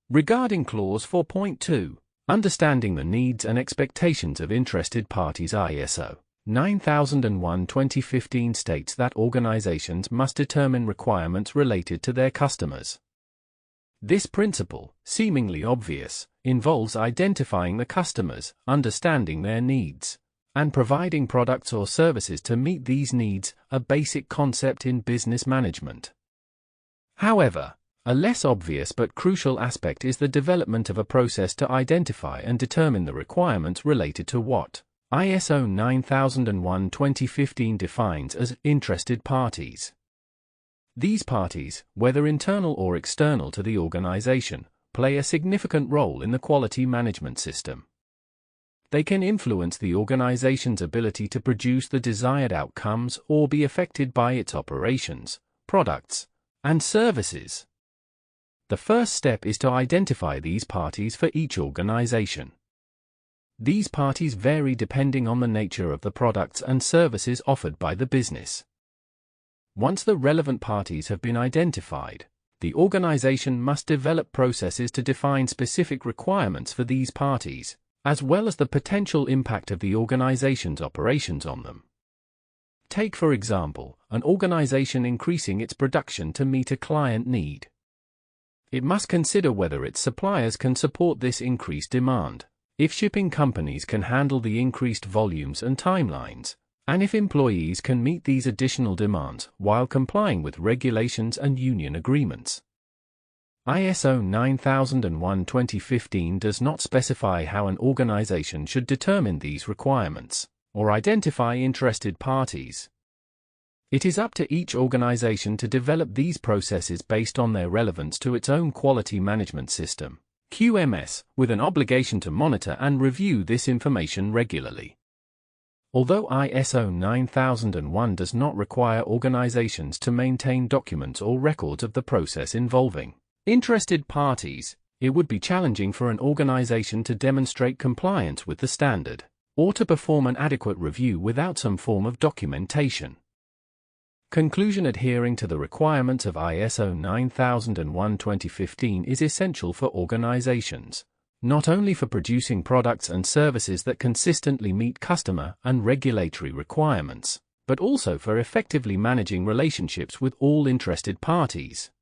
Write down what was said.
Regarding Clause 4.2, understanding the needs and expectations of interested parties, ISO 9001:2015 states that organizations must determine requirements related to their customers. This principle, seemingly obvious, involves identifying the customers, understanding their needs, and providing products or services to meet these needs, a basic concept in business management. However, a less obvious but crucial aspect is the development of a process to identify and determine the requirements related to what ISO 9001:2015 defines as interested parties. These parties, whether internal or external to the organization, play a significant role in the quality management system. They can influence the organization's ability to produce the desired outcomes or be affected by its operations, products, and services. The first step is to identify these parties for each organization. These parties vary depending on the nature of the products and services offered by the business. Once the relevant parties have been identified, the organization must develop processes to define specific requirements for these parties, as well as the potential impact of the organization's operations on them. Take, for example, an organization increasing its production to meet a client need. It must consider whether its suppliers can support this increased demand, if shipping companies can handle the increased volumes and timelines, and if employees can meet these additional demands while complying with regulations and union agreements. ISO 9001:2015 does not specify how an organization should determine these requirements or identify interested parties. It is up to each organization to develop these processes based on their relevance to its own quality management system, QMS, with an obligation to monitor and review this information regularly. Although ISO 9001 does not require organizations to maintain documents or records of the process involving interested parties, it would be challenging for an organization to demonstrate compliance with the standard, or to perform an adequate review without some form of documentation. Conclusion: adhering to the requirements of ISO 9001:2015 is essential for organizations, not only for producing products and services that consistently meet customer and regulatory requirements, but also for effectively managing relationships with all interested parties.